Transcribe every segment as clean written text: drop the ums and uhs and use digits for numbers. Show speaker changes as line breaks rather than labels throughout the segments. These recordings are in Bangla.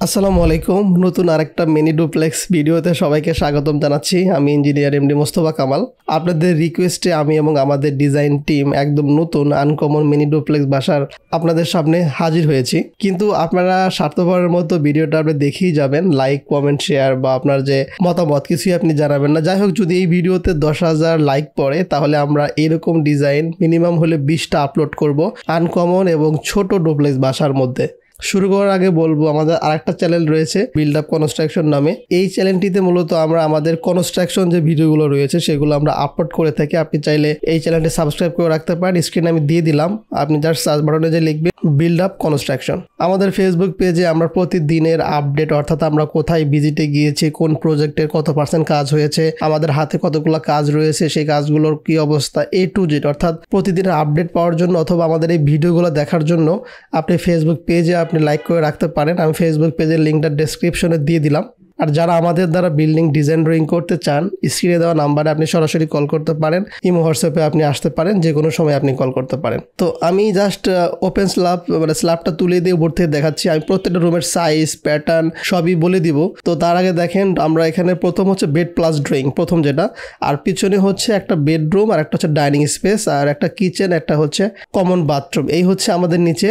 আসসালামু আলাইকুম। নতুন আরেকটা মিনি ডুপ্লেক্স ভিডিওতে সবাইকে স্বাগতম জানাচ্ছি। আমি ইঞ্জিনিয়ার এমডি মোস্তফা কামাল। আপনাদের রিকোয়েস্টে আমি এবং আমাদের ডিজাইন টিম একদম নতুন আনকমন মিনি ডুপ্লেক্স বাসার আপনাদের সামনে হাজির হয়েছি। কিন্তু আপনারা স্বার্থপরের মতো ভিডিওটা আপনি দেখেই যাবেন, লাইক কমেন্ট শেয়ার বা আপনার যে মতামত কিছুই আপনি জানাবেন না। যাই হোক, যদি এই ভিডিওতে 10,000 লাইক পড়ে তাহলে আমরা এরকম ডিজাইন মিনিমাম হলে 20টা আপলোড করব আনকমন এবং ছোট ডুপ্লেক্স বাসার মধ্যে। শুরু করার আগে বলবো, আমাদের আরেকটা চ্যানেল রয়েছে বিল্ড আপ কনস্ট্রাকশন নামে। এই চ্যানেলটিতে মূলত আমরা আমাদের কনস্ট্রাকশন যে ভিডিওগুলো রয়েছে সেগুলো আমরা আপলোড করে থাকি। আপনি চাইলে এই চ্যানেলটি সাবস্ক্রাইব করে রাখতে পারেন। স্ক্রিনে আমি দিয়ে দিলাম, আপনি জাস্ট সার্চ বাটনে যে লিখবেন বিল্ড আপ কনস্ট্রাকশন। আমাদের ফেসবুক পেজে আমরা প্রতিদিনের আপডেট, অর্থাৎ আমরা কোথায় ভিজিটে গিয়েছি, কোন প্রজেক্টের কত % কাজ হয়েছে, আমাদের হাতে কতগুলো কাজ রয়েছে, সেই কাজগুলোর কি অবস্থা, A to Z, অর্থাৎ প্রতিদিনের আপডেট পাওয়ার জন্য অথবা আমাদের এই ভিডিওগুলো দেখার জন্য আপনি ফেসবুক পেজে আপনি লাইক করে রাখতে পারেন। আমি ফেসবুক পেজের লিঙ্কটা ডেসক্রিপশনে দিয়ে দিলাম। আর যারা আমাদের দ্বারা বিল্ডিং ডিজাইন ড্রয়িং করতে চান, স্ক্রিনে দেওয়া নাম্বারে আপনি সরাসরি কল করতে পারেন, ইমো হোয়াটসঅ্যাপে আপনি আসতে পারেন, যে কোনো সময় আপনি কল করতে পারেন। তো আমি জাস্ট ওপেন স্ল্যাব মানে স্ল্যাবটা তুলে দিয়ে উপর থেকে দেখাচ্ছি। আমি প্রত্যেকটা রুমের সাইজ প্যাটার্ন সবই বলে দিব। তো তার আগে দেখেন, আমরা এখানে প্রথম হচ্ছে বেড প্লাস ড্রয়িং, প্রথম যেটা, আর পিছনে হচ্ছে একটা বেডরুম, আর একটা হচ্ছে ডাইনিং স্পেস, আর একটা কিচেন, একটা হচ্ছে কমন বাথরুম। এই হচ্ছে আমাদের নিচে।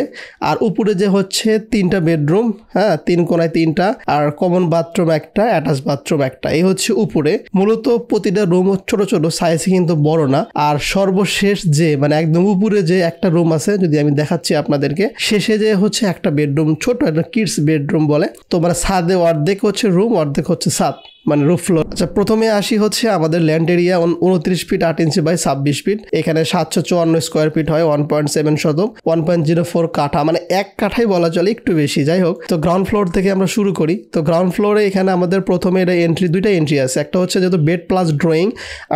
আর উপরে যে হচ্ছে 3টা বেডরুম, হ্যাঁ, 3 কোণায় 3টা, আর কমন বাথরুম একটা, অ্যাটাচ বাথরুম একটা। এই হচ্ছে উপরে। মূলত প্রতিটা রুম ছোট ছোট, সাইজ কিন্তু বড় না। আর সর্বশেষ যে মানে একদম উপরে যে একটা রুম আছে, যদি আমি দেখাচ্ছি আপনাদেরকে, শেষে যে হচ্ছে একটা বেডরুম, ছোট একটা কিডস বেডরুম বলে। তো মানে ছাদে অর্ধেক হচ্ছে রুম, অর্ধেক হচ্ছে ছাদ, মানে রুফ ফ্লোর। আচ্ছা, প্রথমে আসি হচ্ছে আমাদের land area 29 feet 8 inch by 26 feet. এখানে 754 স্কোয়ার ফিট হয়, 1.7 শতক, 1.04 কাঠা, মানে 1 কাঠাই বলা চলে, একটু বেশি। যাই হোক, তো গ্রাউন্ড ফ্লোর থেকে আমরা শুরু করি। তো গ্রাউন্ড ফ্লোরে এখানে আমাদের প্রথমে এটা দুইটা এন্ট্রি আছে। একটা হচ্ছে যেহেতু বেড প্লাস ড্রয়িং,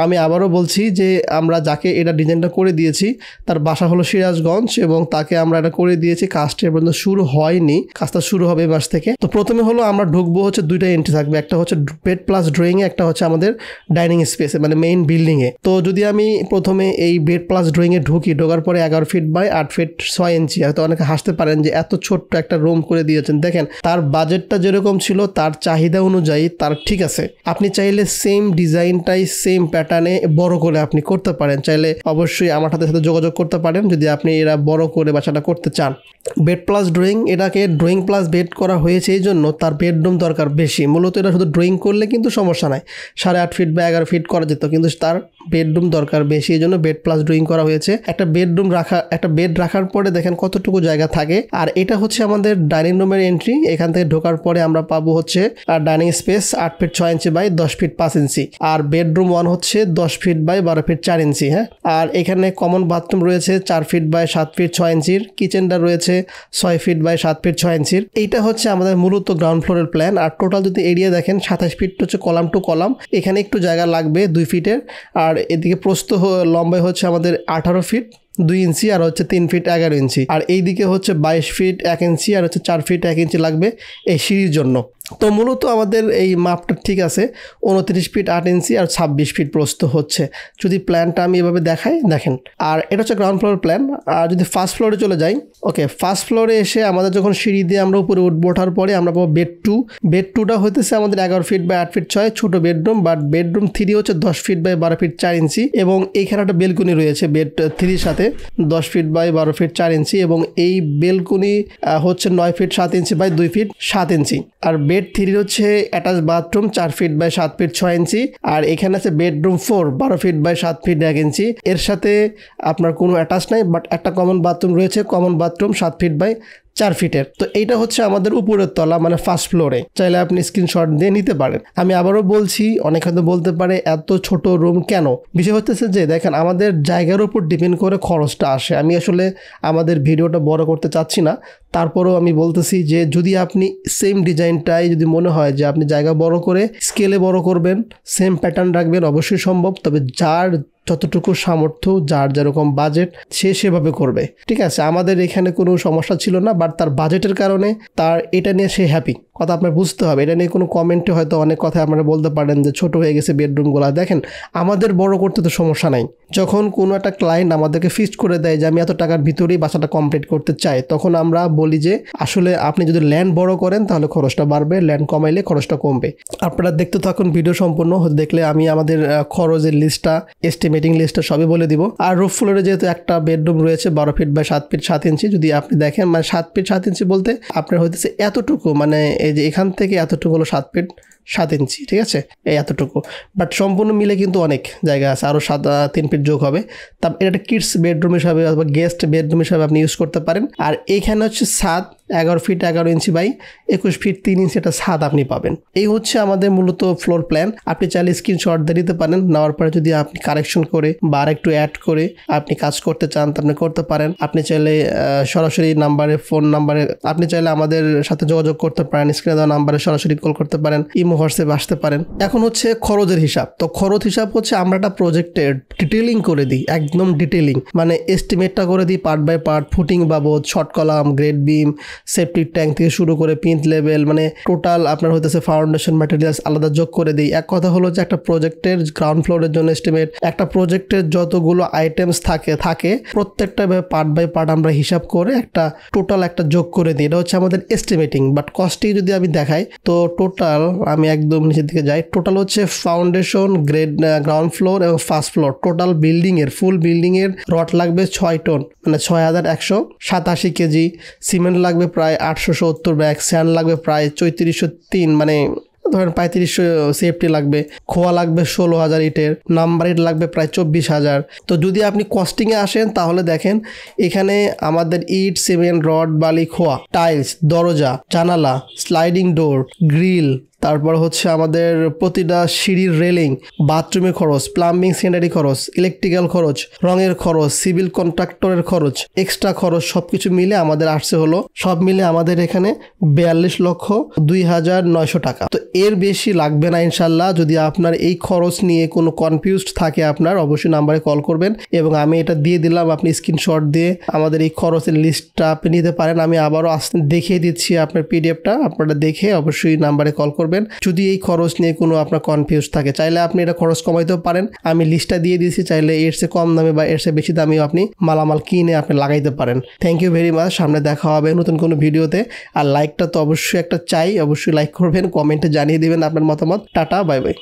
আমি আবারও বলছি যে আমরা যাকে এটা ডিজাইনটা করে দিয়েছি তার বাসা হলো সিরাজগঞ্জ, এবং তাকে আমরা এটা করে দিয়েছি। কাজটা পর্যন্ত শুরু হয়নি, কাজটা শুরু হবে এই মাস থেকে। তো প্রথমে হলো আমরা ঢুকবো হচ্ছে দুইটা এন্ট্রি থাকবে, একটা হচ্ছে বেড প্লাস ড্রয়িংয়ে, একটা হচ্ছে আমাদের ডাইনিং স্পেসে, মানে মেইন বিল্ডিংয়ে। তো যদি আমি প্রথমে এই বেড প্লাস ড্রয়িংয়ে ঢোকার পরে 11 ফিট বাই 8 ফিট 6 ইঞ্চি। হয়তো অনেকে হাসতে পারেন যে এত ছোট্ট একটা রুম করে দিয়েছেন। দেখেন, তার বাজেটটা যেরকম ছিল তার চাহিদা অনুযায়ী তার ঠিক আছে। আপনি চাইলে সেম ডিজাইনটাই সেম প্যাটার্নে বড় করে আপনি করতে পারেন। চাইলে অবশ্যই আমার সাথে যোগাযোগ করতে পারেন যদি আপনি এরা বড় করে বাসাটা করতে চান। বেড প্লাস ড্রয়িং, এটাকে ড্রয়িং প্লাস বেড করা হয়েছে এই জন্য তার বেডরুম দরকার বেশি। মূলত এটা শুধু ড্রয়িং করলে কিন্তু সমস্যা নাই, 8.5 ফিট বা 11 ফিট করা যেত, কিন্তু তার বেডরুম দরকার বেশি, এই জন্য বেড প্লাস ড্রয়িং করা হয়েছে। একটা বেড রাখার পরে দেখেন কতটুকু জায়গা থাকে। আর এটা হচ্ছে আমাদের ডাইনিং রুমের এন্ট্রি। এখান থেকে ঢোকার পরে আমরা পাবো হচ্ছে dining space 8 feet 6 inch by 10 feet 5 inch. আর বেডরুম 1 হচ্ছে 10 ফিট বাই 12 ফিট 4 ইঞ্চি। হ্যাঁ, আর এখানে কমন বাথরুম রয়েছে 4 ফিট বাই 7 ফিট 6 ইঞ্চির। কিচেনটা রয়েছে 6 ফিট বাই 7 ফিট 6 ইঞ্চির। এইটা হচ্ছে আমাদের মূলত গ্রাউন্ড ফ্লোরের প্ল্যান। আর টোটাল যদি এরিয়া দেখেন 27 ফিট হচ্ছে কলাম টু কলাম। এখানে একটু জায়গা লাগবে 2 ফিটের। আর এদিকে প্রস্থ লম্বায় হচ্ছে আমাদের 18 ফিট 2 ইঞ্চি, আর হচ্ছে 3 ফিট 11 ইঞ্চি। আর এইদিকে হচ্ছে 22 ফিট 1 ইঞ্চি, আর হচ্ছে 4 ফিট 1 ইঞ্চি লাগবে এই সিঁড়ির জন্য। তো মূলত আমাদের এই মাপটা ঠিক আছে, 29 ফিট 8 ইঞ্চি আর 26 ফিট প্রস্থ হচ্ছে। যদি প্ল্যানটা আমি এভাবে দেখাই, দেখেন। আর এটা হচ্ছে গ্রাউন্ড ফ্লোর প্ল্যান। আর যদি ফার্স্ট ফ্লোরে চলে যাই, ওকে, ফার্স্ট ফ্লোরে এসে আমাদের যখন সিঁড়ি দিয়ে আমরা উপরে উঠবো, ওঠার পরে আমরা পাবো বেড 2। বেড 2টা হইতেছে আমাদের 11 ফিট বাই 8 ফিট 6, ছোট বেডরুম। বাট বেডরুম 3 হচ্ছে 10 ফিট বাই 12 ফিট 4 ইঞ্চি, এবং এইখানে একটা বেলকনি রয়েছে বেড 3 সাথে 10 ফিট বাই 12 ফিট 4 ইঞ্চি, এবং এই বেলকনি হচ্ছে 9 feet 7 inch by 2 feet 7 inch. আর বেড 3 হচ্ছে attach bathroom 4 feet by 7 feet 6 inch. আর এখানে আছে bedroom 4 12 feet by 7 feet 1 inch. এর সাথে আপনার কোনো অ্যাটাচ নাই, বাট একটা কমন বাথরুম রয়েছে, কমন বাথরুম 7 ফিট বাই 4 ফিটের। তো এইটা হচ্ছে আমাদের উপরের তলা, মানে ফার্স্ট ফ্লোরে। চাইলে আপনি স্ক্রিনশট দিয়ে নিতে পারেন। আমি আবারও বলছি, অনেক হয়তো বলতে পারে এত ছোট রুম কেন। বিষয় হচ্ছে যে দেখেন, আমাদের জায়গার উপর ডিপেন্ড করে খরচটা আসে। আমি আসলে আমাদের ভিডিওটা বড় করতে চাচ্ছি না, তারপরেও আমি বলতেছি যে যদি আপনি সেম ডিজাইনটাই যদি মনে হয় যে আপনি জায়গা বড় করে স্কেলে বড় করবেন, সেম প্যাটার্ন রাখবেন, অবশ্যই সম্ভব। তবে যার যতটুকু সামর্থ্য, যার যেরকম বাজেট সে সেভাবে করবে। ঠিক আছে, আমাদের এখানে কোনো সমস্যা ছিল না, বাট তার বাজেটের কারণে তার এটা নিয়ে সে হ্যাপি। কথা আপনার বুঝতে হবে, এটা নিয়ে কোনো কমেন্টে হয়তো অনেক কথা আপনারা বলতে পারেন যে ছোট হয়ে গেছে বেডরুমগুলো। দেখেন, আমাদের বড় করতে তো সমস্যা নাই। যখন কোনো একটা ক্লায়েন্ট আমাদেরকে ফিক্সড করে দেয় যে আমি এত টাকার ভিতরেই বাসাটা কমপ্লিট করতে চাই, তখন আমরা বলি যে আসলে আপনি যদি ল্যান্ড বড় করেন তাহলে খরচটা বাড়বে, ল্যান্ড কমাইলে খরচটা কমবে। আপনারা দেখতে থাকুন ভিডিও সম্পূর্ণ, দেখলে আমি আমাদের খরচের লিস্টটা, এস্টিমেটিং লিস্টটা সবই বলে দিব। আর রুফ ফ্লোরে যেহেতু একটা বেডরুম রয়েছে 12 ফিট বাই 7 ফিট 7 ইঞ্চি, যদি আপনি দেখেন মানে 7 ফিট 7 ইঞ্চি বলতে আপনার হইতেছে এতটুকু, মানে এই যে এখান থেকে এতটুকু হলো 7 ফিট 7 ইঞ্চি, ঠিক আছে, এই এতটুকু। বাট সম্পূর্ণ মিলে কিন্তু অনেক জায়গা আছে, আরও 3 ফিট যোগ হবে। তারপর এটা একটা কিডস বেডরুম হিসাবে অথবা গেস্ট বেডরুম হিসাবে আপনি ইউজ করতে পারেন। আর এইখানে হচ্ছে 11 ফিট 11 ইঞ্চি বাই 21 ফিট 3 ইঞ্চি একটা ছাদ আপনি পাবেন। এই হচ্ছে আমাদের মূলত ফ্লোর প্ল্যান। আপনি চাইলে স্ক্রিনশট দিয়ে দিতে পারেন, নেওয়ার পরে যদি আপনি কারেকশন করে বা আর একটু অ্যাড করে আপনি কাজ করতে চান তো আপনি করতে পারেন। আপনি চাইলে সরাসরি নাম্বারে, ফোন নাম্বারে আপনি চাইলে আমাদের সাথে যোগাযোগ করতে পারেন, স্ক্রিনে দেওয়া নাম্বারে সরাসরি কল করতে পারেন, ইমো হোয়াটসঅ্যাপ আসতে পারেন। এখন হচ্ছে খরচের হিসাব। তো খরচ হিসাব হচ্ছে আমরা একটা প্রজেক্টের ডিটেলিং করে দিই, একদম ডিটেলিং, মানে এস্টিমেটটা করে দিই পার্ট বাই পার্ট, ফুটিং বাবদ, short column, grade beam, safety tank থেকে শুরু করে পিন্থ লেভেল, মানে টোটাল আপনার হইতেছে ফাউন্ডেশন ম্যাটেরিয়ালস আলাদা যোগ করে দিই। এক কথা হলো যে একটা প্রজেক্টের গ্রাউন্ড ফ্লোরের জন্য এস্টিমেট, একটা প্রজেক্টের যতগুলো আইটেমস থাকে প্রত্যেকটা পার্ট বাই পার্ট আমরা হিসাব করে একটা টোটাল একটা যোগ করে দিই। এটা হচ্ছে আমাদের এস্টিমেটিং। বাট কস্টিং যদি আমি দেখাই তো টোটাল, আমি একদম নিচের দিকে যাই, টোটাল হচ্ছে ফাউন্ডেশন, গ্রাউন্ড ফ্লোর এবং ফার্স্ট ফ্লোর, টোটাল বিল্ডিংয়ের ফুল বিল্ডিংয়ের রড লাগবে 6 টন, মানে 6187 কেজি, সিমেন্ট লাগবে প্রায় 870 ব্যাগ, স্যান্ড লাগবে প্রায় 3403, মানে ধরেন 3500 সেফটি লাগবে, খোয়া লাগবে 16,000 ইটের, নাম্বার ইট লাগবে প্রায় 24,000। তো যদি আপনি কস্টিংয়ে আসেন তাহলে দেখেন এখানে আমাদের ইট, সিমেন্ট, রড, বালি, খোয়া, টাইলস, দরজা, জানালা, স্লাইডিং ডোর, গ্রিল, তারপর হচ্ছে আমাদের প্রতিটা সিঁড়ির রেলিং, বাথরুমের খরচ, প্লাম্বিং স্যানিটারি খরচ, ইলেকট্রিক্যাল খরচ, রঙের খরচ, সিভিল কন্ট্রাক্টরের খরচ, এক্সট্রা খরচ সবকিছু মিলে আমাদের আসছে হলো, সব মিলে আমাদের এখানে 42,02,900 টাকা। তো এর বেশি লাগবে না ইনশাল্লাহ। যদি আপনার এই খরচ নিয়ে কোনো কনফিউজড থাকে আপনার অবশ্যই নাম্বারে কল করবেন, এবং আমি এটা দিয়ে দিলাম, আপনি স্ক্রিনশট দিয়ে আমাদের এই খরচের লিস্টটা আপনি নিতে পারেন। আমি আবারও দেখিয়ে দিচ্ছি আপনার পিডিএফটা, আপনারা দেখে অবশ্যই নাম্বারে কল করবেন যদি এই খরচ নিয়ে কোনো আপনার কনফিউজ থাকে। চাইলে আপনি এটা খরচ কমাইতেও পারেন, আমি লিস্টটা দিয়ে দিয়েছি, চাইলে এর চেয়ে কম দামে বা এর চেয়ে বেশি দামেও আপনি মালামাল কিনে আপনি লাগাইতে পারেন। Thank you very much. সামনে দেখা হবে নতুন কোনো ভিডিওতে। আর লাইকটা তো অবশ্যই একটা চাই, অবশ্যই লাইক করবেন, কমেন্টে জানিয়ে দিবেন আপনার মতামত। Tata, bye bye.